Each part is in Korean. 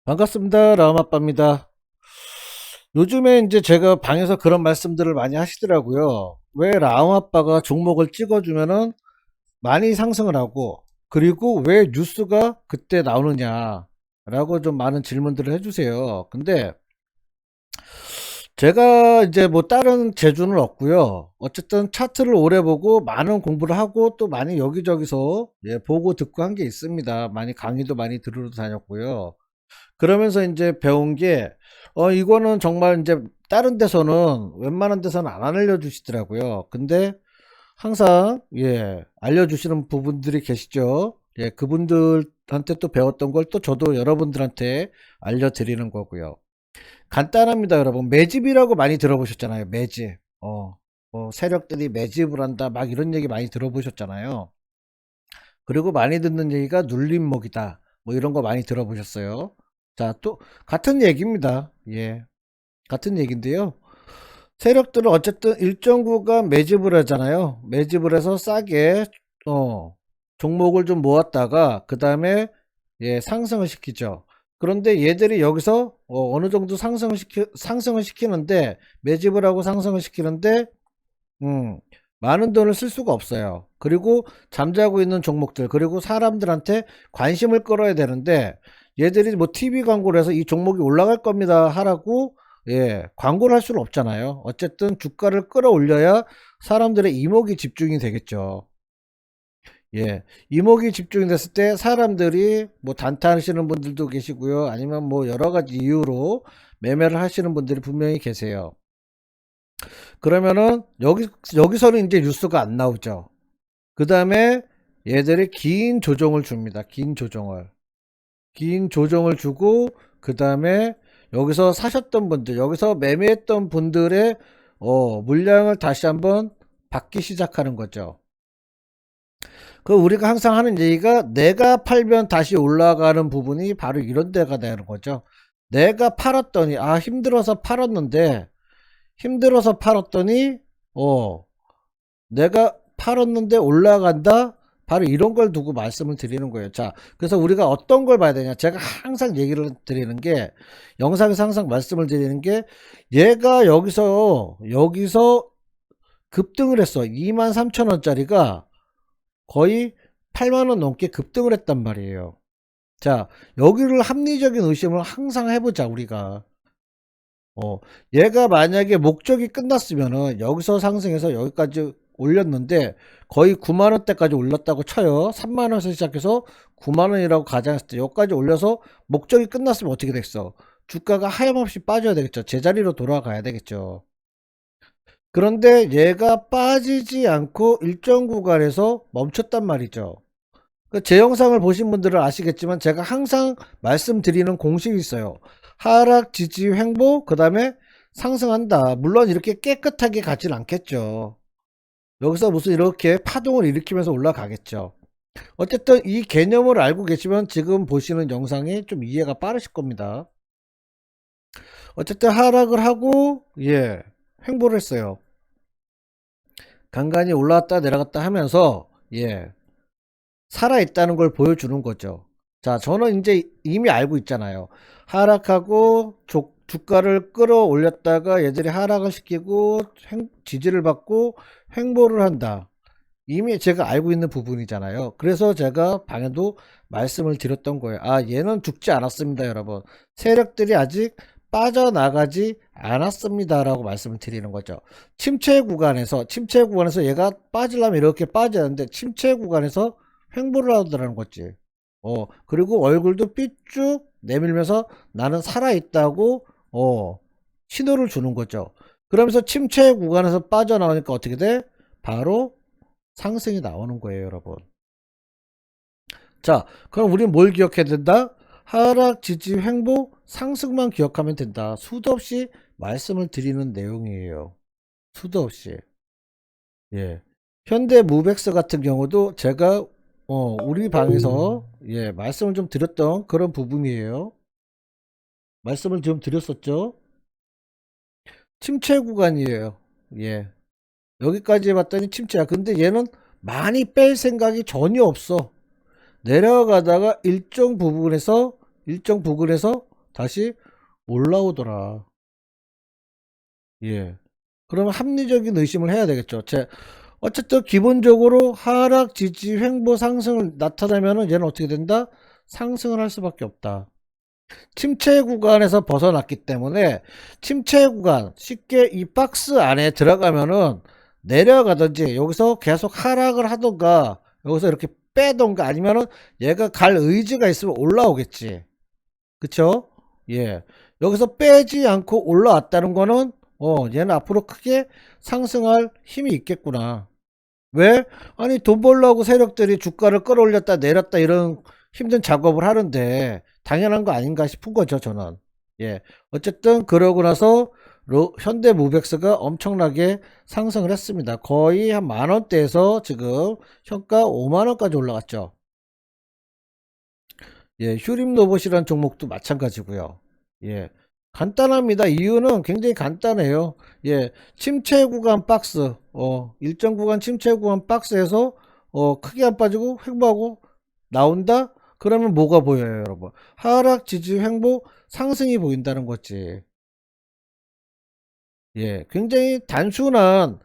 반갑습니다. 라음아빠입니다. 요즘에 이제 제가 방에서 그런 말씀들을 많이 하시더라고요. 왜 라음아빠가 종목을 찍어주면은 많이 상승을 하고, 그리고 왜 뉴스가 그때 나오느냐라고 좀 많은 질문들을 해주세요. 근데 제가 이제 뭐 다른 재주는 없고요. 어쨌든 차트를 오래 보고 많은 공부를 하고 또 많이 여기저기서 보고 듣고 한 게 있습니다. 많이 강의도 많이 들으러 다녔고요. 그러면서 이제 배운 게, 이거는 정말 이제 다른 데서는, 웬만한 데서는 안 알려주시더라고요. 근데 항상, 알려주시는 부분들이 계시죠. 그분들한테 또 배웠던 걸 또 저도 여러분들한테 알려드리는 거고요. 간단합니다, 여러분. 매집이라고 많이 들어보셨잖아요. 매집. 세력들이 매집을 한다. 막 이런 얘기 많이 들어보셨잖아요. 그리고 많이 듣는 얘기가 눌림목이다. 뭐 이런 거 많이 들어보셨어요. 자, 또 같은 얘기입니다. 같은 얘기인데요. 세력들은 어쨌든 일정 구간 매집을 하잖아요. 매집을 해서 싸게 종목을 좀 모았다가 그 다음에 상승을 시키죠. 그런데 얘들이 여기서 어느 정도 상승을 시키는데, 매집을 하고 상승을 시키는데 음, 많은 돈을 쓸 수가 없어요. 그리고 잠자고 있는 종목들, 그리고 사람들한테 관심을 끌어야 되는데, 얘들이 뭐 TV 광고를 해서 이 종목이 올라갈 겁니다 하라고 광고를 할 수는 없잖아요. 어쨌든 주가를 끌어올려야 사람들의 이목이 집중이 되겠죠. 이목이 집중이 됐을 때 사람들이 뭐 단타하시는 분들도 계시고요. 아니면 뭐 여러 가지 이유로 매매를 하시는 분들이 분명히 계세요. 그러면은 여기서는 이제 뉴스가 안 나오죠. 그 다음에 얘들이 긴 조정을 줍니다. 긴 조정을 주고, 그 다음에 여기서 사셨던 분들, 여기서 매매했던 분들의 물량을 다시 한번 받기 시작하는 거죠. 그 우리가 항상 하는 얘기가, 내가 팔면 다시 올라가는 부분이 바로 이런 데가 되는 거죠. 내가 팔았더니, 힘들어서 팔았더니 내가 팔았는데 올라간다? 바로 이런 걸 두고 말씀을 드리는 거예요. 자, 그래서 우리가 어떤 걸 봐야 되냐? 제가 항상 얘기를 드리는 게, 영상에서 항상 말씀을 드리는 게, 얘가 여기서 급등을 했어. 23,000원짜리가 거의 8만원 넘게 급등을 했단 말이에요. 자, 여기를 합리적인 의심을 항상 해보자, 우리가. 얘가 만약에 목적이 끝났으면은 여기서 상승해서 여기까지 올렸는데, 거의 9만원대까지 올랐다고 쳐요. 3만원에서 시작해서 9만원이라고 가정했을 때 여기까지 올려서 목적이 끝났으면 어떻게 됐어? 주가가 하염없이 빠져야 되겠죠. 제자리로 돌아가야 되겠죠. 그런데 얘가 빠지지 않고 일정 구간에서 멈췄단 말이죠. 제 영상을 보신 분들은 아시겠지만, 제가 항상 말씀드리는 공식이 있어요. 하락, 지지, 횡보, 그 다음에 상승한다. 물론 이렇게 깨끗하게 가진 않겠죠. 여기서 무슨 이렇게 파동을 일으키면서 올라가겠죠. 어쨌든 이 개념을 알고 계시면 지금 보시는 영상이 좀 이해가 빠르실 겁니다. 어쨌든 하락을 하고 횡보를 했어요. 간간히 올라갔다 내려갔다 하면서 살아있다는 걸 보여주는 거죠. 자, 저는 이제 이미 알고 있잖아요. 하락하고 주가를 끌어올렸다가 얘들이 하락을 시키고 지지를 받고 횡보를 한다. 이미 제가 알고 있는 부분이잖아요. 그래서 제가 방에도 말씀을 드렸던 거예요. 얘는 죽지 않았습니다, 여러분. 세력들이 아직 빠져나가지 않았습니다 라고 말씀을 드리는 거죠. 침체 구간에서 얘가 빠지려면 이렇게 빠져야 하는데, 침체 구간에서 횡보를 하더라는 거지. 그리고 얼굴도 삐쭉 내밀면서 나는 살아있다고 신호를 주는 거죠. 그러면서 침체 구간에서 빠져나오니까 어떻게 돼? 바로 상승이 나오는 거예요, 여러분. 자, 그럼 우리는 뭘 기억해야 된다? 하락, 지지, 횡보, 상승만 기억하면 된다. 수도 없이 말씀을 드리는 내용이에요. 수도 없이. 현대 무백스 같은 경우도 제가 우리 방에서 말씀을 좀 드렸던 그런 부분이에요. 말씀을 좀 드렸었죠. 침체 구간이에요. 여기까지 봤더니 침체야. 근데 얘는 많이 뺄 생각이 전혀 없어. 내려가다가 일정 부분에서 다시 올라오더라. 예. 그러면 합리적인 의심을 해야 되겠죠. 어쨌든 기본적으로 하락, 지지, 횡보, 상승을 나타내면은 얘는 어떻게 된다? 상승을 할 수밖에 없다. 침체 구간에서 벗어났기 때문에 침체 구간 쉽게 이 박스 안에 들어가면은 내려가든지 여기서 계속 하락을 하던가 여기서 이렇게 빼던가 아니면은 얘가 갈 의지가 있으면 올라오겠지. 그쵸? 예. 여기서 빼지 않고 올라왔다는 거는 얘는 앞으로 크게 상승할 힘이 있겠구나. 왜? 아니 돈 벌려고 세력들이 주가를 끌어올렸다 내렸다 이런 힘든 작업을 하는데 당연한 거 아닌가 싶은 거죠 저는. 예. 어쨌든 그러고 나서 현대모백스가 엄청나게 상승을 했습니다. 거의 한 만원대에서 지금 현가 5만원까지 올라갔죠. 예, 휴림로봇이라는 종목도 마찬가지고요. 예, 간단합니다. 이유는 굉장히 간단해요. 예, 침체 구간 박스, 일정 구간 침체 구간 박스에서 크게 안 빠지고 횡보하고 나온다? 그러면 뭐가 보여요, 여러분? 하락, 지지, 횡보, 상승이 보인다는 거지. 예, 굉장히 단순한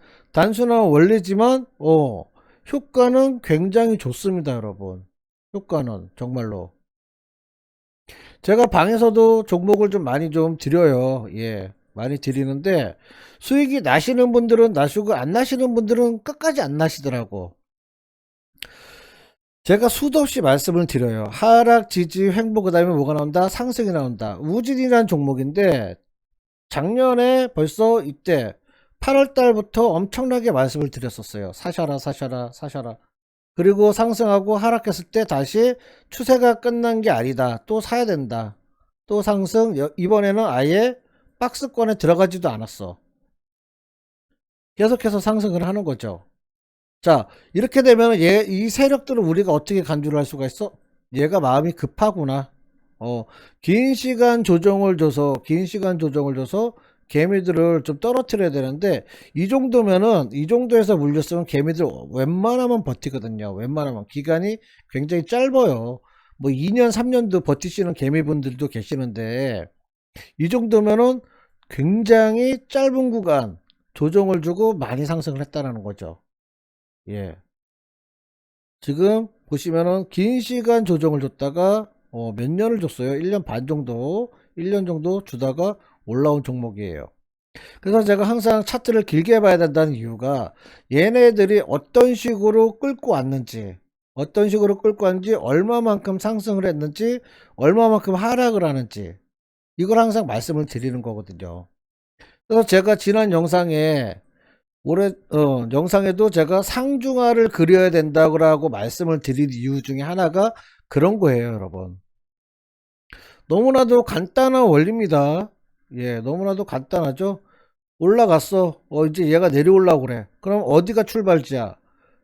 원리지만, 효과는 굉장히 좋습니다, 여러분. 효과는 정말로. 제가 방에서도 종목을 좀 많이 좀 드려요. 예. 많이 드리는데 수익이 나시는 분들은 나시고 안 나시는 분들은 끝까지 안 나시더라고. 제가 수도 없이 말씀을 드려요. 하락, 지지, 횡보 그 다음에 뭐가 나온다? 상승이 나온다. 우진이라는 종목인데 작년에 벌써 이때 8월 달부터 엄청나게 말씀을 드렸었어요. 사셔라 사셔라 사셔라. 그리고 상승하고 하락했을 때 다시 추세가 끝난 게 아니다. 또 사야 된다. 또 상승. 이번에는 아예 박스권에 들어가지도 않았어. 계속해서 상승을 하는 거죠. 자, 이렇게 되면 이 세력들을 우리가 어떻게 간주를 할 수가 있어? 얘가 마음이 급하구나. 어, 긴 시간 조정을 줘서 개미들을 좀 떨어뜨려야 되는데, 이 정도에서 물렸으면 개미들 웬만하면 버티거든요. 웬만하면. 기간이 굉장히 짧아요. 뭐 2년, 3년도 버티시는 개미분들도 계시는데, 이 정도면은 굉장히 짧은 구간 조정을 주고 많이 상승을 했다는 거죠. 예. 지금 보시면은 긴 시간 조정을 줬다가 몇 년을 줬어요. 1년 반 정도, 1년 정도 주다가 올라온 종목이에요. 그래서 제가 항상 차트를 길게 봐야 된다는 이유가 얘네들이 어떤 식으로 끌고 왔는지, 얼마만큼 상승을 했는지, 얼마만큼 하락을 하는지, 이걸 항상 말씀을 드리는 거거든요. 그래서 제가 지난 영상에도 제가 상중하를 그려야 된다고 말씀을 드린 이유 중에 하나가 그런 거예요, 여러분. 너무나도 간단한 원리입니다. 예, 너무나도 간단하죠? 올라갔어. 이제 얘가 내려오려고 그래. 그럼 어디가 출발지야?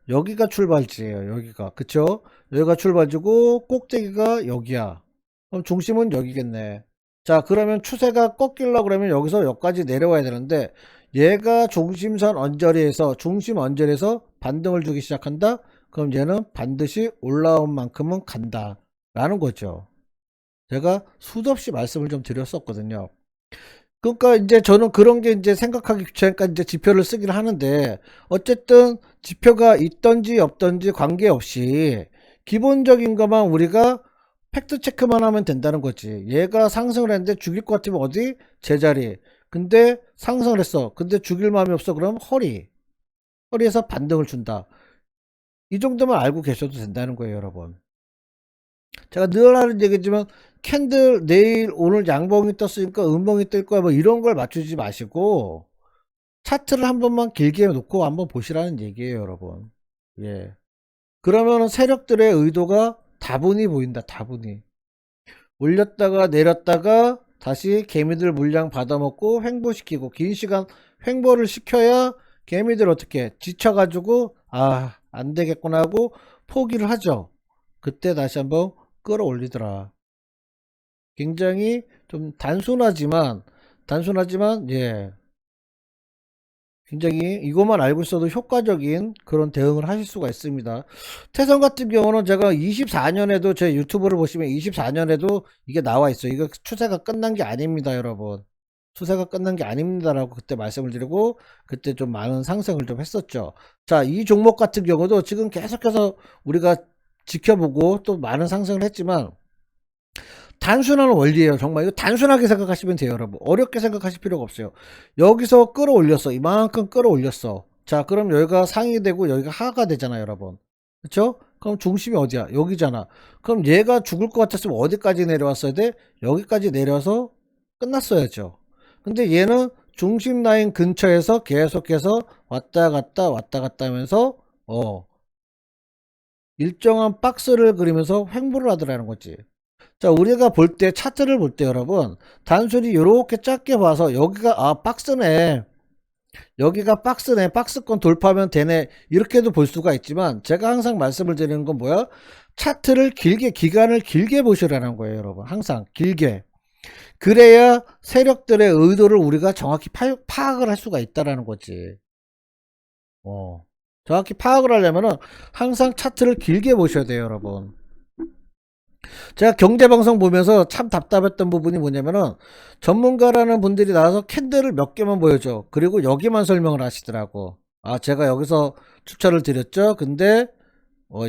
여기가 출발지예요, 여기가. 그쵸? 여기가 출발지고, 꼭대기가 여기야. 그럼 중심은 여기겠네. 자, 그러면 추세가 꺾이려고 그러면 여기서 여기까지 내려와야 되는데 얘가 중심 언저리에서 반등을 주기 시작한다? 그럼 얘는 반드시 올라온 만큼은 간다 라는 거죠. 제가 수도 없이 말씀을 좀 드렸었거든요. 그러니까 이제 저는 그런 게 이제 생각하기 귀찮으니까 이제 지표를 쓰기를 하는데, 어쨌든 지표가 있던지 없던지 관계없이 기본적인 것만 우리가 팩트 체크만 하면 된다는 거지. 얘가 상승을 했는데 죽일 것 같으면 어디? 제자리. 근데 상승을 했어. 근데 죽일 마음이 없어. 그럼 허리에서 반등을 준다. 이 정도만 알고 계셔도 된다는 거예요, 여러분. 제가 늘 하는 얘기지만 캔들 내일 오늘 양봉이 떴으니까 음봉이 뜰 거야 뭐 이런 걸 맞추지 마시고 차트를 한 번만 길게 놓고 한번 보시라는 얘기예요, 여러분. 예. 그러면은 세력들의 의도가 다분히 보인다. 다분히. 올렸다가 내렸다가 다시 개미들 물량 받아먹고 횡보시키고, 긴 시간 횡보를 시켜야 개미들 어떻게 지쳐가지고 안 되겠구나 하고 포기를 하죠. 그때 다시 한번 끌어올리더라. 굉장히 좀 단순하지만 예, 굉장히 이것만 알고 있어도 효과적인 그런 대응을 하실 수가 있습니다. 태선 같은 경우는 제가 24년에도 제 유튜브를 보시면 24년에도 이게 나와 있어요. 이거 추세가 끝난 게 아닙니다, 여러분. 추세가 끝난 게 아닙니다라고 그때 말씀을 드리고 그때 좀 많은 상승을 좀 했었죠. 자, 이 종목 같은 경우도 지금 계속해서 우리가 지켜보고 또 많은 상승을 했지만 단순한 원리예요. 정말 이거 단순하게 생각하시면 돼요, 여러분. 어렵게 생각하실 필요가 없어요. 여기서 끌어올렸어. 이만큼 끌어올렸어. 자, 그럼 여기가 상이 되고 여기가 하가 되잖아요, 여러분. 그쵸? 그럼 중심이 어디야? 여기잖아. 그럼 얘가 죽을 것 같았으면 어디까지 내려왔어야 돼? 여기까지 내려서 끝났어야죠. 근데 얘는 중심 라인 근처에서 계속해서 왔다 갔다 왔다 갔다 하면서 일정한 박스를 그리면서 횡보를 하더라는 거지. 자, 우리가 볼 때 차트를 볼 때 여러분 단순히 이렇게 작게 봐서 여기가 박스네, 여기가 박스네, 박스권 돌파하면 되네, 이렇게도 볼 수가 있지만 제가 항상 말씀을 드리는 건 뭐야? 차트를 길게, 기간을 길게 보시라는 거예요, 여러분. 항상 길게. 그래야 세력들의 의도를 우리가 정확히 파악을 할 수가 있다라는 거지. 정확히 파악을 하려면은 항상 차트를 길게 보셔야 돼요, 여러분. 제가 경제방송 보면서 참 답답했던 부분이 뭐냐면은 전문가라는 분들이 나와서 캔들을 몇 개만 보여줘. 그리고 여기만 설명을 하시더라고. 아, 제가 여기서 추천을 드렸죠. 근데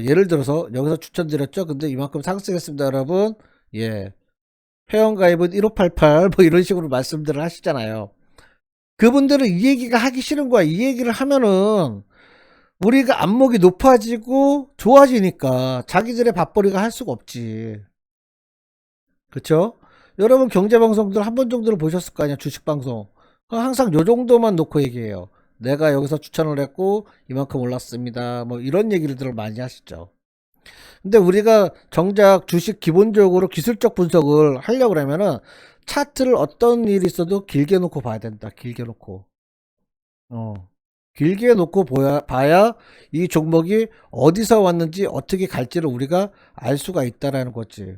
예를 들어서 여기서 추천드렸죠. 근데 이만큼 상승했습니다, 여러분. 예. 회원가입은 1588 뭐 이런 식으로 말씀들을 하시잖아요. 그분들은 이 얘기가 하기 싫은 거야. 이 얘기를 하면은 우리가 안목이 높아지고 좋아지니까 자기들의 밥벌이가 할 수가 없지. 그쵸? 여러분 경제방송들 한 번 정도는 보셨을 거 아니야, 주식방송. 항상 요 정도만 놓고 얘기해요. 내가 여기서 추천을 했고 이만큼 올랐습니다, 뭐 이런 얘기를 많이 하시죠. 근데 우리가 정작 주식 기본적으로 기술적 분석을 하려고 그러면은 차트를 어떤 일이 있어도 길게 놓고 봐야 된다. 길게 놓고 어 길게 놓고 봐야 이 종목이 어디서 왔는지 어떻게 갈지를 우리가 알 수가 있다라는 거지.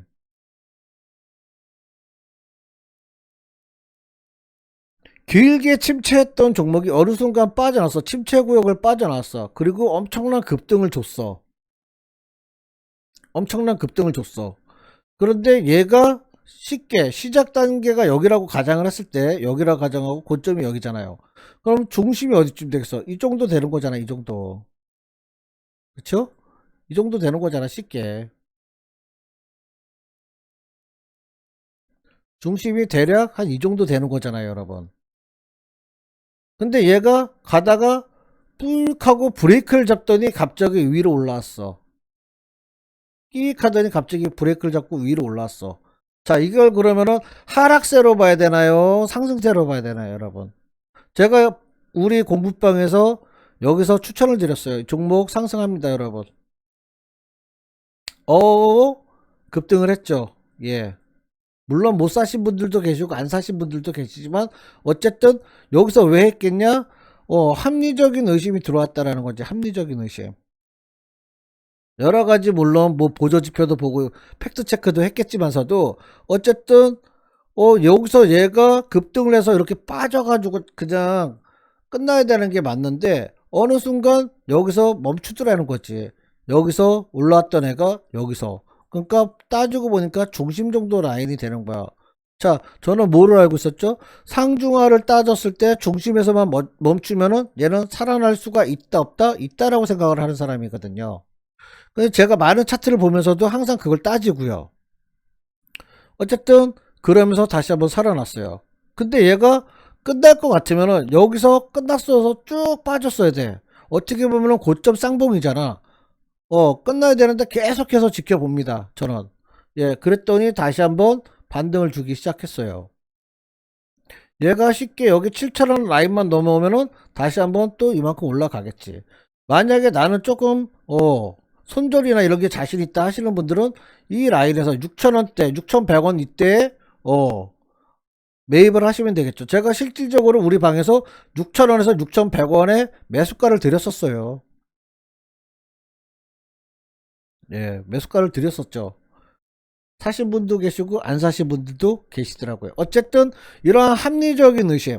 길게 침체했던 종목이 어느 순간 빠져나왔어. 침체 구역을 빠져나왔어. 그리고 엄청난 급등을 줬어. 엄청난 급등을 줬어. 그런데 얘가 쉽게 시작 단계가 여기라고 가정을 했을 때, 여기라고 가정하고 고점이 여기잖아요. 그럼 중심이 어디쯤 되겠어? 이 정도 되는 거잖아. 이 정도. 그쵸? 이 정도 되는 거잖아. 쉽게. 중심이 대략 한 이 정도 되는 거잖아요, 여러분. 근데 얘가 가다가 뿔 하고 브레이크를 잡더니 갑자기 위로 올라왔어. 끼익 하더니 갑자기 브레이크를 잡고 위로 올라왔어. 자, 이걸 그러면은 하락세로 봐야 되나요, 상승세로 봐야 되나요, 여러분? 제가 우리 공부방에서 여기서 추천을 드렸어요. 종목 상승합니다, 여러분. 어 급등을 했죠. 예. 물론 못 사신 분들도 계시고 안 사신 분들도 계시지만 어쨌든 여기서 왜 했겠냐? 합리적인 의심이 들어왔다라는 거지. 합리적인 의심. 여러 가지 물론 뭐 보조 지표도 보고 팩트 체크도 했겠지만서도 어쨌든 여기서 얘가 급등을 해서 이렇게 빠져가지고 그냥 끝나야 되는 게 맞는데 어느 순간 여기서 멈추더라는 거지. 여기서 올라왔던 애가 여기서, 그러니까 따지고 보니까 중심 정도 라인이 되는 거야. 자, 저는 뭐를 알고 있었죠? 상중하를 따졌을 때 중심에서만 멈추면은 얘는 살아날 수가 있다 없다? 있다라고 생각을 하는 사람이거든요. 그래서 제가 많은 차트를 보면서도 항상 그걸 따지고요. 어쨌든 그러면서 다시 한번 살아났어요. 근데 얘가 끝날 것 같으면은 여기서 끝났어서 쭉 빠졌어야 돼. 어떻게 보면은 고점 쌍봉이잖아. 끝나야 되는데 계속해서 지켜봅니다, 저는. 예, 그랬더니 다시 한번 반등을 주기 시작했어요. 얘가 쉽게 여기 7,000원 라인만 넘어오면은 다시 한번 또 이만큼 올라가겠지. 만약에 나는 조금 손절이나 이런 게 자신 있다 하시는 분들은 이 라인에서 6,000원대, 6,100원 이때 매입을 하시면 되겠죠. 제가 실질적으로 우리 방에서 6,000원에서 6,100원에 매수가를 드렸었어요. 예, 매수가를 드렸었죠. 사신 분도 계시고 안 사신 분들도 계시더라고요. 어쨌든 이러한 합리적인 의심,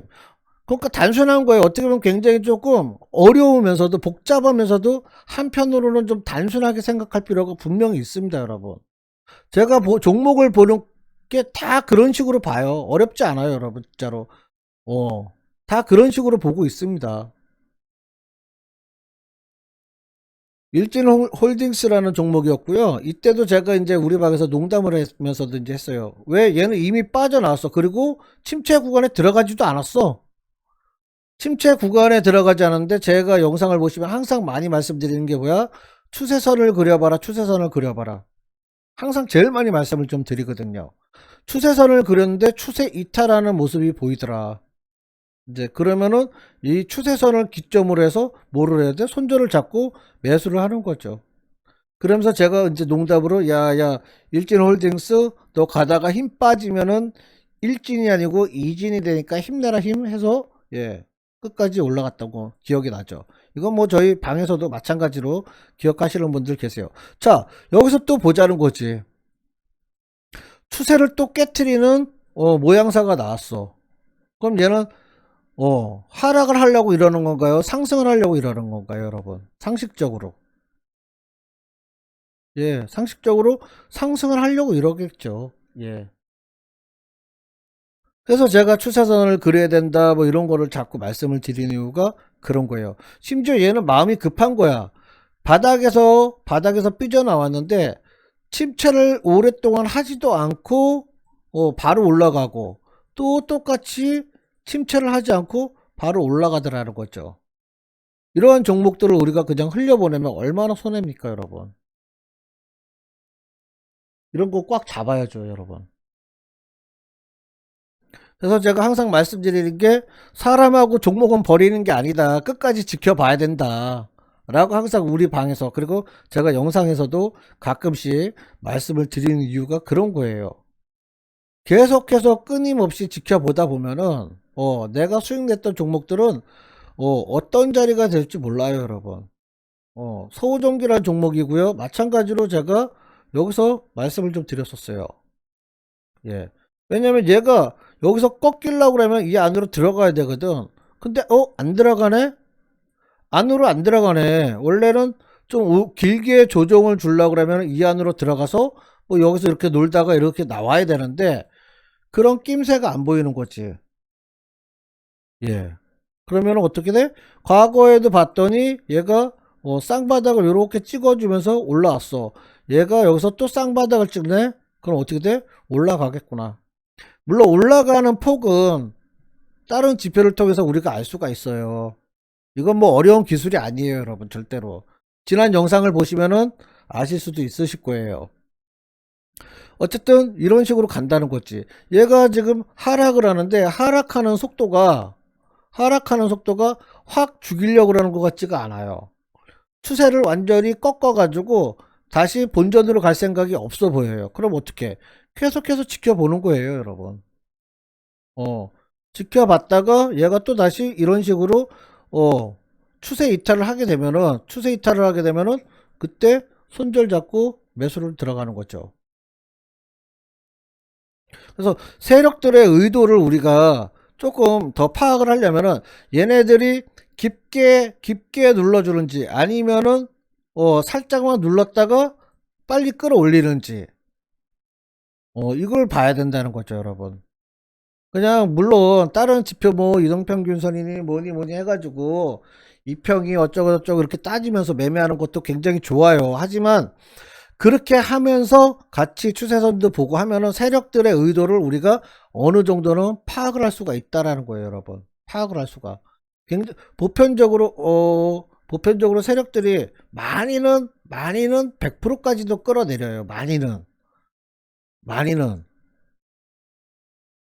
그러니까 단순한 거예요. 어떻게 보면 굉장히 조금 어려우면서도 복잡하면서도 한편으로는 좀 단순하게 생각할 필요가 분명히 있습니다, 여러분. 제가 종목을 보는 게 다 그런 식으로 봐요. 어렵지 않아요, 여러분. 진짜로. 다 그런 식으로 보고 있습니다. 일진홀딩스라는 종목이었고요. 이때도 제가 이제 우리 방에서 농담을 하면서도 이제 했어요. 왜 얘는 이미 빠져나왔어. 그리고 침체 구간에 들어가지도 않았어. 침체 구간에 들어가지 않았는데 제가 영상을 보시면 항상 많이 말씀드리는 게 뭐야? 추세선을 그려봐라. 추세선을 그려봐라. 항상 제일 많이 말씀을 좀 드리거든요. 추세선을 그렸는데 추세 이탈하는 모습이 보이더라. 이제 그러면은 이 추세선을 기점으로 해서 뭐를 해야 돼? 손절을 잡고 매수를 하는 거죠. 그러면서 제가 이제 농담으로 야야 일진홀딩스 너 가다가 힘 빠지면은 일진이 아니고 이진이 되니까 힘내라 힘 해서 예 끝까지 올라갔다고 기억이 나죠. 이건 뭐 저희 방에서도 마찬가지로 기억하시는 분들 계세요. 자, 여기서 또 보자는 거지. 추세를 또 깨트리는 모양새가 나왔어. 그럼 얘는 하락을 하려고 이러는 건가요? 상승을 하려고 이러는 건가요, 여러분? 상식적으로. 예, 상식적으로 상승을 하려고 이러겠죠. 예. 그래서 제가 추세선을 그려야 된다, 뭐 이런 거를 자꾸 말씀을 드리는 이유가 그런 거예요. 심지어 얘는 마음이 급한 거야. 바닥에서 삐져나왔는데, 침체를 오랫동안 하지도 않고, 바로 올라가고, 또 똑같이 침체를 하지 않고, 바로 올라가더라는 거죠. 이러한 종목들을 우리가 그냥 흘려보내면 얼마나 손해입니까, 여러분? 이런 거 꽉 잡아야죠, 여러분. 그래서 제가 항상 말씀드리는 게 사람하고 종목은 버리는 게 아니다. 끝까지 지켜봐야 된다. 라고 항상 우리 방에서 그리고 제가 영상에서도 가끔씩 말씀을 드리는 이유가 그런 거예요. 계속해서 끊임없이 지켜보다 보면은 내가 수익 냈던 종목들은 어떤 자리가 될지 몰라요, 여러분. 서우정기라는 종목이고요. 마찬가지로 제가 여기서 말씀을 좀 드렸었어요. 예. 왜냐면 얘가 여기서 꺾이려고 그러면 이 안으로 들어가야 되거든. 근데 안 들어가네? 안으로 안 들어가네. 원래는 좀 길게 조정을 주려고 그러면 이 안으로 들어가서 뭐 여기서 이렇게 놀다가 이렇게 나와야 되는데 그런 낌새가 안 보이는 거지. 예. 그러면 어떻게 돼? 과거에도 봤더니 얘가 쌍바닥을 이렇게 찍어주면서 올라왔어. 얘가 여기서 또 쌍바닥을 찍네? 그럼 어떻게 돼? 올라가겠구나. 물론 올라가는 폭은 다른 지표를 통해서 우리가 알 수가 있어요. 이건 뭐 어려운 기술이 아니에요, 여러분. 절대로. 지난 영상을 보시면은 아실 수도 있으실 거예요. 어쨌든 이런 식으로 간다는 거지. 얘가 지금 하락을 하는데 하락하는 속도가 확 죽이려고 그러는 것 같지가 않아요. 추세를 완전히 꺾어가지고 다시 본전으로 갈 생각이 없어 보여요. 그럼 어떻게? 계속해서 지켜보는 거예요, 여러분. 지켜봤다가 얘가 또 다시 이런 식으로 추세 이탈을 하게 되면은 그때 손절 잡고 매수를 들어가는 거죠. 그래서 세력들의 의도를 우리가 조금 더 파악을 하려면은 얘네들이 깊게 눌러주는지 아니면은 살짝만 눌렀다가 빨리 끌어올리는지 이걸 봐야 된다는 거죠, 여러분. 그냥 물론 다른 지표 뭐 이동평균선이니 뭐니 해가지고 이평이 어쩌고저쩌고 이렇게 따지면서 매매하는 것도 굉장히 좋아요. 하지만 그렇게 하면서 같이 추세선도 보고 하면은 세력들의 의도를 우리가 어느 정도는 파악을 할 수가 있다라는 거예요, 여러분. 파악을 할 수가. 굉장히 보편적으로 세력들이 많이는 100%까지도 끌어내려요. 많이는.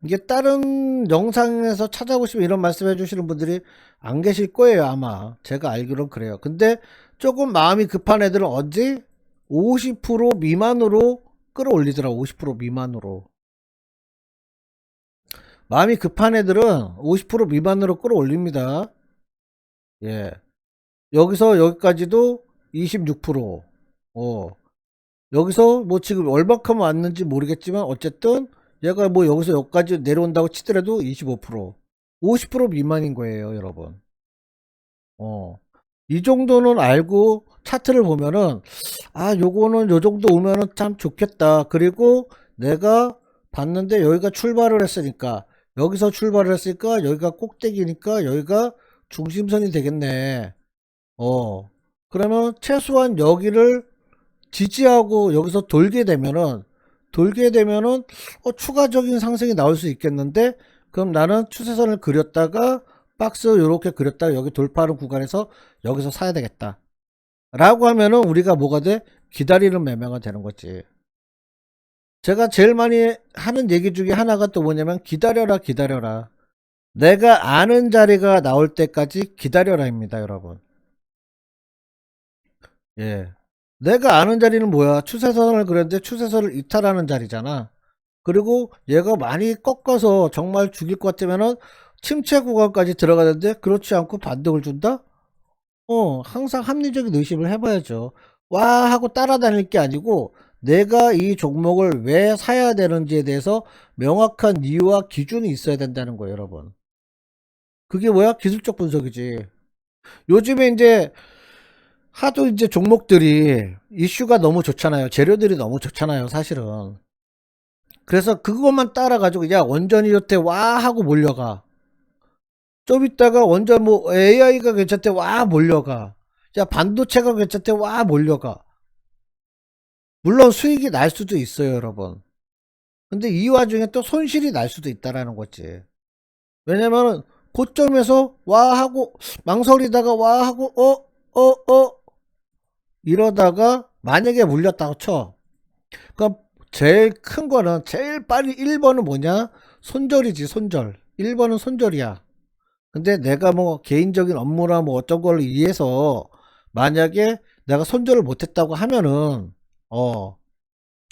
이게 다른 영상에서 찾아보시면 이런 말씀 해주시는 분들이 안 계실 거예요, 아마. 제가 알기로는 그래요. 근데 조금 마음이 급한 애들은 언제 50% 미만으로 끌어올리더라. 50% 미만으로. 마음이 급한 애들은 50% 미만으로 끌어올립니다. 예. 여기서 여기까지도 26%. 여기서 뭐 지금 얼마큼 왔는지 모르겠지만 어쨌든 얘가 뭐 여기서 여기까지 내려온다고 치더라도 25%. 50% 미만인 거예요, 여러분. 이 정도는 알고 차트를 보면은, 아, 요거는 요 정도 오면은 참 좋겠다. 그리고 내가 봤는데 여기가 출발을 했으니까, 여기서 출발을 했으니까 여기가 꼭대기니까 여기가 중심선이 되겠네. 어, 그러면 최소한 여기를 지지하고 여기서 돌게 되면은 추가적인 상승이 나올 수 있겠는데, 그럼 나는 추세선을 그렸다가 박스 요렇게 그렸다가 여기 돌파하는 구간에서 여기서 사야 되겠다 라고 하면은 우리가 뭐가 돼? 기다리는 매매가 되는 거지. 제가 제일 많이 하는 얘기 중에 하나가 또 뭐냐면, 기다려라 기다려라, 내가 아는 자리가 나올 때까지 기다려라입니다, 여러분. 예. 내가 아는 자리는 뭐야? 추세선을 그렸는데 추세선을 이탈하는 자리잖아. 그리고 얘가 많이 꺾어서 정말 죽일 것 같으면은 침체 구간까지 들어가는데, 그렇지 않고 반등을 준다? 항상 합리적인 의심을 해봐야죠. 와 하고 따라다닐 게 아니고, 내가 이 종목을 왜 사야 되는지에 대해서 명확한 이유와 기준이 있어야 된다는 거예요, 여러분. 그게 뭐야? 기술적 분석이지. 요즘에 이제 하도 이제 종목들이 이슈가 너무 좋잖아요. 재료들이 너무 좋잖아요, 사실은. 그래서 그것만 따라가지고, 야, 원전이 좋대, 와 하고 몰려가. 좀 있다가 원전 뭐 AI가 괜찮대, 와 몰려가. 야, 반도체가 괜찮대, 와 몰려가. 물론 수익이 날 수도 있어요, 여러분. 근데 이 와중에 또 손실이 날 수도 있다라는 거지. 왜냐면은 고점에서 와 하고 망설이다가 와 하고 이러다가 만약에 물렸다고 쳐. 그럼 제일 큰 거는, 제일 빨리 1번은 뭐냐? 손절이지, 손절. 1번은 손절이야. 근데 내가 뭐 개인적인 업무나 뭐 어떤 걸 위해서 만약에 내가 손절을 못했다고 하면은,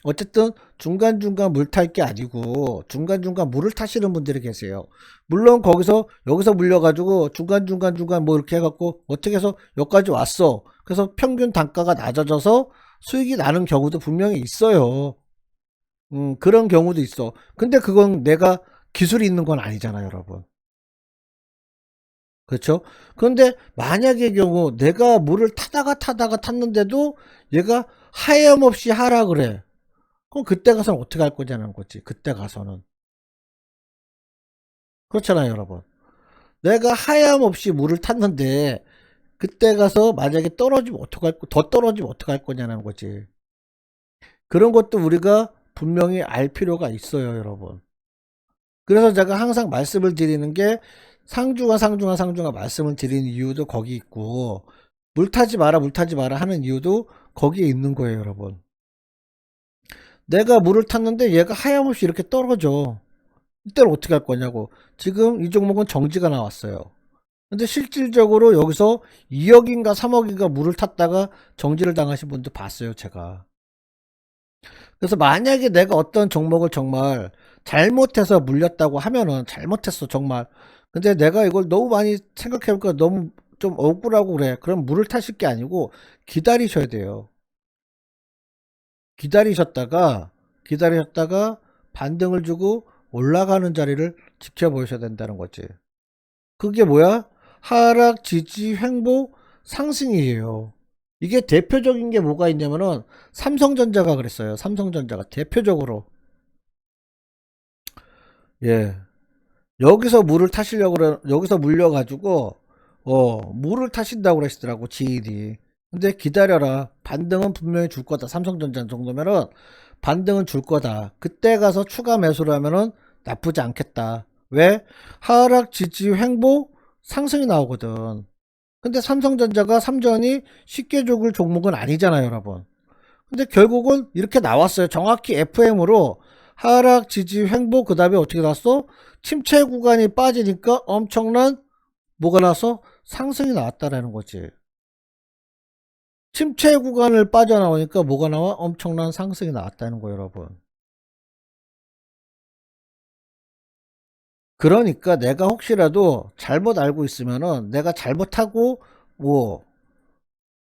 어쨌든 중간중간 물 탈 게 아니고 중간중간 물을 타시는 분들이 계세요. 물론 거기서 여기서 물려가지고 중간중간 뭐 이렇게 해갖고 어떻게 해서 여기까지 왔어. 그래서 평균 단가가 낮아져서 수익이 나는 경우도 분명히 있어요. 그런 경우도 있어. 근데 그건 내가 기술이 있는 건 아니잖아요, 여러분. 그렇죠? 그런데 만약의 경우 내가 물을 타다가 탔는데도 얘가 하염없이 하라 그래. 그럼 그때 가서는 어떻게 할 거냐는 거지. 그때 가서는. 그렇잖아요, 여러분. 내가 하염없이 물을 탔는데 그때 가서 만약에 떨어지면 어떡할 거, 더 떨어지면 어떡할 거냐는 거지. 그런 것도 우리가 분명히 알 필요가 있어요, 여러분. 그래서 제가 항상 말씀을 드리는 게, 상중하 말씀을 드리는 이유도 거기 있고, 물 타지 마라 하는 이유도 거기에 있는 거예요, 여러분. 내가 물을 탔는데 얘가 하염없이 이렇게 떨어져. 이때는 어떻게 할 거냐고. 지금 이 종목은 정지가 나왔어요. 근데 실질적으로 여기서 2억인가 3억인가 물을 탔다가 정지를 당하신 분도 봤어요, 제가. 그래서 만약에 내가 어떤 종목을 정말 잘못해서 물렸다고 하면은, 잘못했어 정말. 근데 내가 이걸 너무 많이 생각해보니까 너무 좀 억울하고 그래. 그럼 물을 타실 게 아니고 기다리셔야 돼요. 기다리셨다가 기다리셨다가 반등을 주고 올라가는 자리를 지켜보셔야 된다는 거지. 그게 뭐야? 하락, 지지, 횡보, 상승이에요. 이게 대표적인 게 뭐가 있냐면은 삼성전자가 그랬어요. 삼성전자가 대표적으로. 예. 여기서 물을 타시려고 그래, 여기서 물려가지고 물을 타신다고 그러시더라고, 지인이. 근데 기다려라, 반등은 분명히 줄 거다. 삼성전자 정도면은 반등은 줄 거다. 그때 가서 추가 매수를 하면은 나쁘지 않겠다. 왜? 하락, 지지, 횡보, 상승이 나오거든. 근데 삼성전자가 삼전이 쉽게 죽을 종목은 아니잖아요, 여러분. 근데 결국은 이렇게 나왔어요. 정확히 FM으로 하락, 지지, 횡보, 그 다음에 어떻게 나왔어? 침체 구간이 빠지니까 엄청난 뭐가 나서 상승이 나왔다라는 거지. 침체 구간을 빠져나오니까 뭐가 나와? 엄청난 상승이 나왔다는 거예요, 여러분. 그러니까 내가 혹시라도 잘못 알고 있으면은, 내가 잘못하고 뭐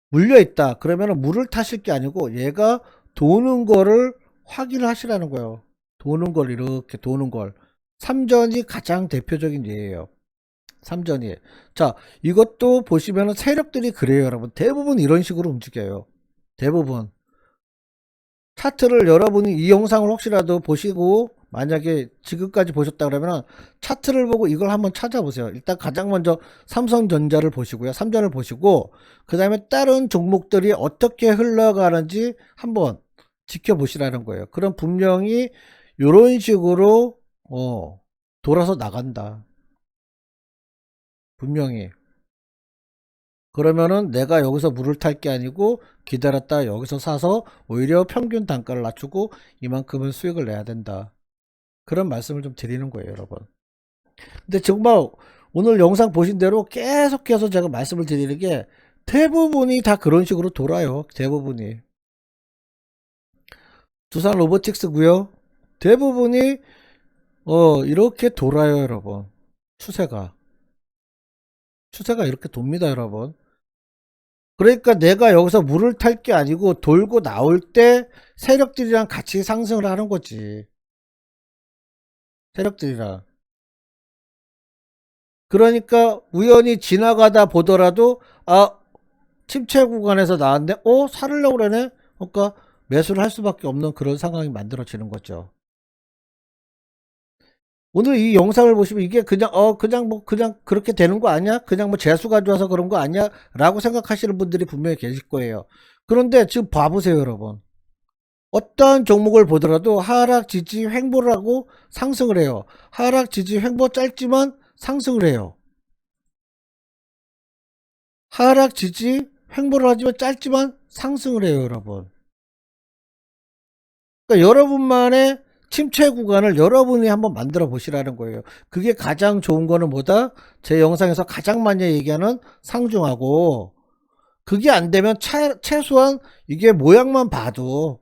물려있다 그러면은 물을 타실 게 아니고 얘가 도는 거를 확인을 하시라는 거예요. 도는 걸, 이렇게 도는 걸. 삼전이 가장 대표적인 예예요. 삼전이. 자, 이것도 보시면은 세력들이 그래요, 여러분. 대부분 이런 식으로 움직여요. 대부분. 차트를 여러분이 이 영상을 혹시라도 보시고 만약에 지금까지 보셨다 그러면 차트를 보고 이걸 한번 찾아보세요. 일단 가장 먼저 삼성전자를 보시고요. 삼전을 보시고 그 다음에 다른 종목들이 어떻게 흘러가는지 한번 지켜보시라는 거예요. 그럼 분명히 이런 식으로 돌아서 나간다. 분명히. 그러면은 내가 여기서 물을 탈 게 아니고 기다렸다 여기서 사서 오히려 평균 단가를 낮추고 이만큼은 수익을 내야 된다. 그런 말씀을 좀 드리는 거예요, 여러분. 근데 정말 오늘 영상 보신 대로 계속해서 제가 말씀을 드리는 게 대부분이 다 그런 식으로 돌아요. 대부분이. 두산 로보틱스고요. 대부분이 이렇게 돌아요, 여러분. 추세가 이렇게 돕니다, 여러분. 그러니까 내가 여기서 물을 탈 게 아니고 돌고 나올 때 세력들이랑 같이 상승을 하는 거지. 세력들이랑. 그러니까 우연히 지나가다 보더라도 침체 구간에서 나왔네. 사려고 그러네. 그러니까 매수를 할 수밖에 없는 그런 상황이 만들어지는 거죠. 오늘 이 영상을 보시면 이게 그냥 그렇게 되는 거 아니야? 그냥 뭐 재수가 좋아서 그런 거 아니야? 라고 생각하시는 분들이 분명히 계실 거예요. 그런데 지금 봐보세요, 여러분. 어떠한 종목을 보더라도 하락 지지 횡보를 하고 상승을 해요. 하락 지지 횡보 짧지만 상승을 해요. 하락 지지 횡보를 하지만 짧지만 상승을 해요, 여러분. 그러니까 여러분만의 침체 구간을 여러분이 한번 만들어 보시라는 거예요. 그게 가장 좋은 거는 뭐다? 제 영상에서 가장 많이 얘기하는 상중하고, 그게 안 되면 최소한 이게 모양만 봐도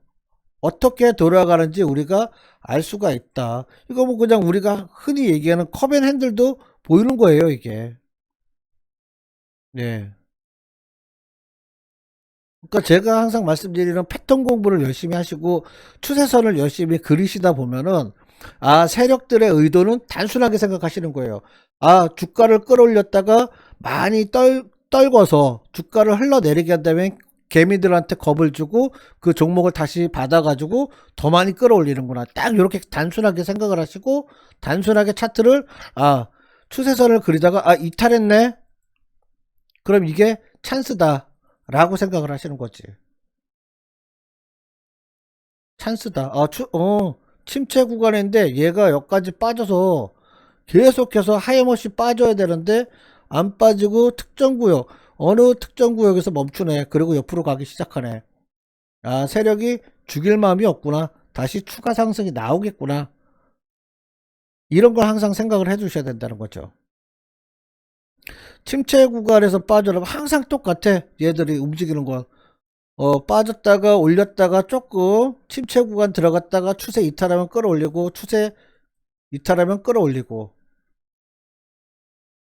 어떻게 돌아가는지 우리가 알 수가 있다. 이거 뭐 그냥 우리가 흔히 얘기하는 컵앤핸들도 보이는 거예요, 이게. 네. 그러니까 제가 항상 말씀드리는 패턴 공부를 열심히 하시고 추세선을 열심히 그리시다 보면은 세력들의 의도는 단순하게 생각하시는 거예요. 주가를 끌어올렸다가 많이 떨궈서 주가를 흘러내리게 한다면 개미들한테 겁을 주고 그 종목을 다시 받아가지고 더 많이 끌어올리는구나. 딱 이렇게 단순하게 생각을 하시고 단순하게 차트를 추세선을 그리다가 이탈했네. 그럼 이게 찬스다 라고 생각을 하시는 거지. 찬스다. 침체 구간인데 얘가 여기까지 빠져서 계속해서 하염없이 빠져야 되는데 안 빠지고 특정 구역, 어느 특정 구역에서 멈추네. 그리고 옆으로 가기 시작하네. 세력이 죽일 마음이 없구나. 다시 추가 상승이 나오겠구나. 이런 걸 항상 생각을 해 주셔야 된다는 거죠. 침체 구간에서 빠져나면 항상 똑같아. 얘들이 움직이는 건. 빠졌다가 올렸다가 조금 침체 구간 들어갔다가 추세 이탈하면 끌어올리고 추세 이탈하면 끌어올리고.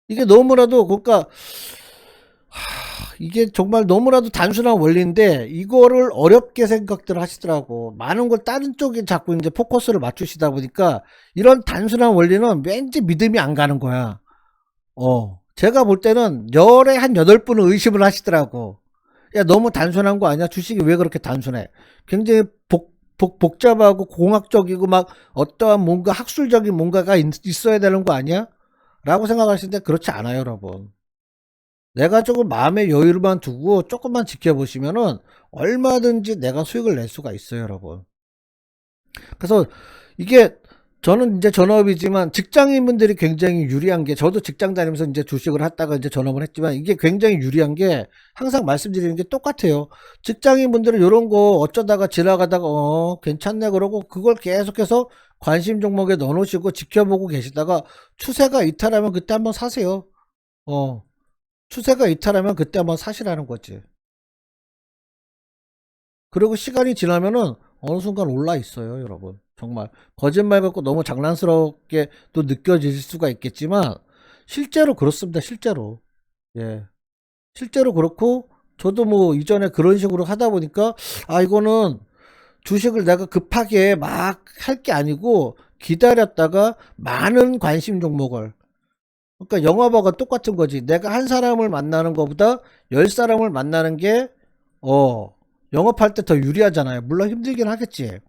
이게 너무나도 그러니까 이게 정말 너무나도 단순한 원리인데 이거를 어렵게 생각들 하시더라고. 많은 걸 다른 쪽에 자꾸 이제 포커스를 맞추시다 보니까 이런 단순한 원리는 왠지 믿음이 안 가는 거야. 제가 볼 때는 열에 한 8분은 의심을 하시더라고. 야, 너무 단순한 거 아니야? 주식이 왜 그렇게 단순해? 굉장히 복잡하고 공학적이고 막 어떠한 뭔가 학술적인 뭔가가 있어야 되는 거 아니야? 라고 생각하시는데 그렇지 않아요, 여러분. 내가 조금 마음의 여유만 두고 조금만 지켜보시면은 얼마든지 내가 수익을 낼 수가 있어요, 여러분. 그래서 이게 저는 이제 전업이지만 직장인분들이 굉장히 유리한 게, 저도 직장 다니면서 이제 주식을 했다가 이제 전업을 했지만 이게 굉장히 유리한 게 항상 말씀드리는 게 똑같아요. 직장인분들은 이런 거 어쩌다가 지나가다가 괜찮네 그러고 그걸 계속해서 관심 종목에 넣어 놓으시고 지켜보고 계시다가 추세가 이탈하면 그때 한번 사세요. 추세가 이탈하면 그때 한번 사시라는 거지. 그리고 시간이 지나면은 어느 순간 올라 있어요, 여러분. 정말 거짓말 같고 너무 장난스럽게 또 느껴질 수가 있겠지만 실제로 그렇습니다. 실제로. 예. 실제로 그렇고 저도 뭐 이전에 그런 식으로 하다 보니까 이거는 주식을 내가 급하게 막 할 게 아니고 기다렸다가 많은 관심 종목을 그러니까 영화버가 똑같은 거지. 내가 한 사람을 만나는 것보다 10사람을 만나는 게, 영업할 때 더 유리하잖아요. 물론 힘들긴 하겠지.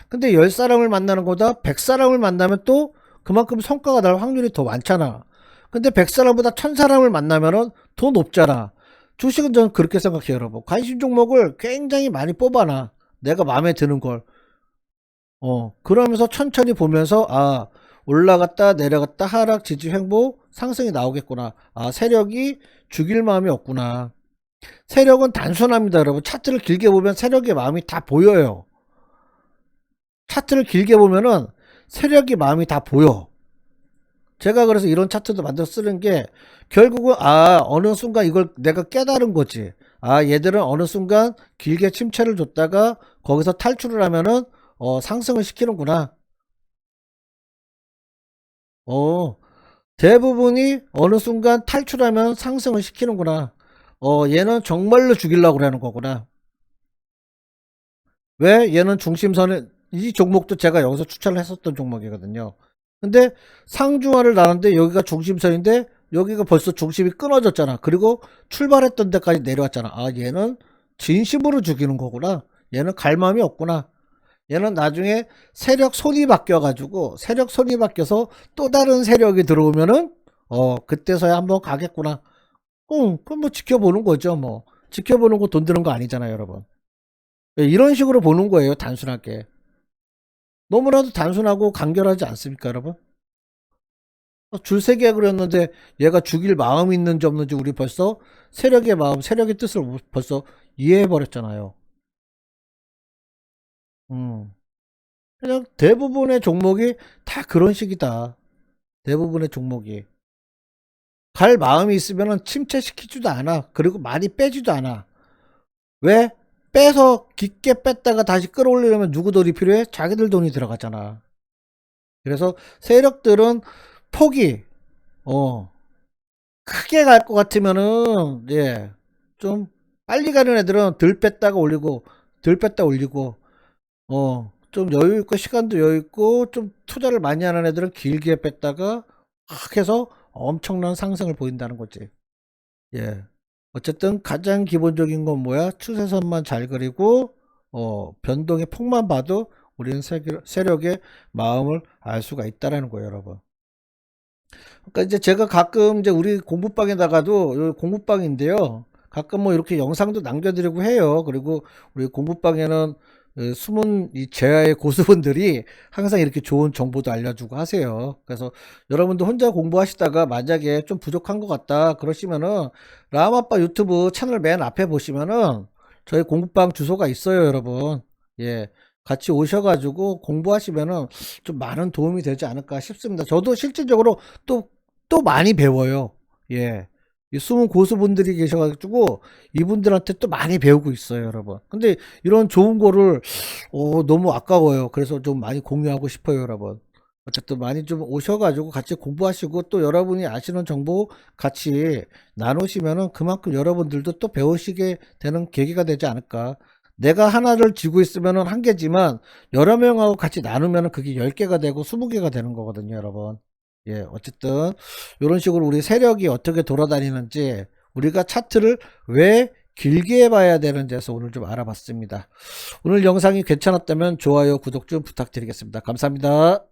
근데 10사람을 만나는 것보다 100사람을 만나면 또 그만큼 성과가 날 확률이 더 많잖아. 근데 100사람보다 1000사람을 만나면은 더 높잖아. 주식은 저는 그렇게 생각해요, 여러분. 관심 종목을 굉장히 많이 뽑아놔. 내가 마음에 드는 걸. 그러면서 천천히 보면서, 아, 올라갔다 내려갔다 하락 지지 횡보 상승이 나오겠구나. 아, 세력이 죽일 마음이 없구나. 세력은 단순합니다, 여러분. 차트를 길게 보면 세력의 마음이 다 보여요. 차트를 길게 보면은 세력의 마음이 다 보여. 제가 그래서 이런 차트도 만들어 쓰는 게, 결국은 어느 순간 이걸 내가 깨달은 거지. 얘들은 어느 순간 길게 침체를 줬다가 거기서 탈출을 하면은 상승을 시키는구나. 어 대부분이 어느 순간 탈출하면 상승을 시키는구나. 얘는 정말로 죽이려고 그러는 거구나. 왜? 얘는 중심선을, 이 종목도 제가 여기서 추천을 했었던 종목이거든요. 근데 상중하를 나는데 여기가 중심선인데 여기가 벌써 중심이 끊어졌잖아. 그리고 출발했던 데까지 내려왔잖아. 얘는 진심으로 죽이는 거구나. 얘는 갈 마음이 없구나. 얘는 나중에 세력 손이 바뀌어가지고, 세력 손이 바뀌어서 또 다른 세력이 들어오면은 그때서야 한번 가겠구나. 그럼 뭐 지켜보는 거죠. 뭐 지켜보는 거 돈 드는 거 아니잖아요, 여러분. 이런 식으로 보는 거예요, 단순하게. 너무나도 단순하고 간결하지 않습니까, 여러분? 줄세기야 그렸는데 얘가 죽일 마음이 있는지 없는지 우리 벌써 세력의 마음, 세력의 뜻을 벌써 이해해 버렸잖아요. 그냥 대부분의 종목이 다 그런 식이다. 대부분의 종목이 갈 마음이 있으면 침체시키지도 않아. 그리고 많이 빼지도 않아. 왜? 빼서 깊게 뺐다가 다시 끌어올리려면 누구 돈이 필요해? 자기들 돈이 들어가잖아. 그래서 세력들은 폭이 크게 갈 것 같으면은, 좀 빨리 가는 애들은 덜 뺐다가 올리고, 덜 뺐다 올리고, 좀 여유 있고 시간도 여유 있고 좀 투자를 많이 하는 애들은 길게 뺐다가 확 해서 엄청난 상승을 보인다는 거지. 예. 어쨌든 가장 기본적인 건 뭐야? 추세선만 잘 그리고 변동의 폭만 봐도 우리는 세력의 마음을 알 수가 있다라는 거예요, 여러분. 그러니까 이제 제가 가끔 이제 우리 공부방에다가도, 공부방인데요. 가끔 뭐 이렇게 영상도 남겨드리고 해요. 그리고 우리 공부방에는 숨은 이 제야의 고수분들이 항상 이렇게 좋은 정보도 알려주고 하세요. 그래서 여러분도 혼자 공부하시다가 만약에 좀 부족한 것 같다 그러시면은 라마빠 유튜브 채널 맨 앞에 보시면은 저희 공부방 주소가 있어요, 여러분. 예. 같이 오셔가지고 공부하시면은 좀 많은 도움이 되지 않을까 싶습니다. 저도 실질적으로 또 많이 배워요. 예. 이 숨은 고수분들이 계셔가지고 이분들한테 또 많이 배우고 있어요, 여러분. 근데 이런 좋은 거를 너무 아까워요. 그래서 좀 많이 공유하고 싶어요, 여러분. 어쨌든 많이 좀 오셔가지고 같이 공부하시고 또 여러분이 아시는 정보 같이 나누시면은 그만큼 여러분들도 또 배우시게 되는 계기가 되지 않을까. 내가 하나를 쥐고 있으면은 한 개지만 여러 명하고 같이 나누면은 그게 10개가 되고 20개가 되는 거거든요, 여러분. 예, 어쨌든 이런 식으로 우리 세력이 어떻게 돌아다니는지, 우리가 차트를 왜 길게 봐야 되는지에서 오늘 좀 알아봤습니다. 오늘 영상이 괜찮았다면 좋아요, 구독 좀 부탁드리겠습니다. 감사합니다.